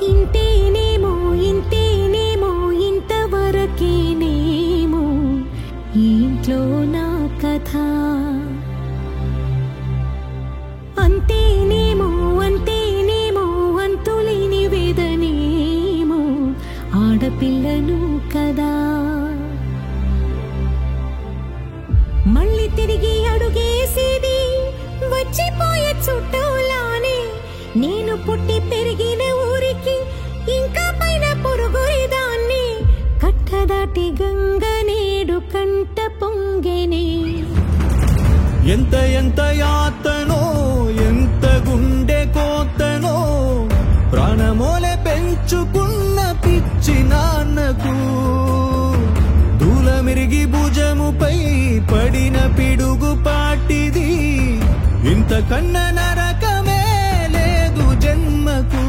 ఇంతేనేమో ఇంతేనేమో ఇంతవరకేనేమో ఇంట్లో నా కథ అంతేనేమో అంతేనేమో అంతులేని వేదనేమో ఆడపిల్లను కదా మళ్ళీ తిరిగి అడుగేసేది వచ్చిపోయే చుట్టూలానే నేను పుట్టి పెరిగిన ఊరికి ఇంకా పైన పొరుగురిదాన్ని కట్టదాటి గంగ నేడు కంట పొంగెనే ఎంత ఎంత యాతనో ఎంత గుండె కోతనో ప్రాణమోలే పెంచుకున్న పిచ్చి నాన్నకు దూలమిరిగి భుజముపై పడిన పిడుగు పాటిది ఇంతకన్నా నరకమే లేదు జన్మకు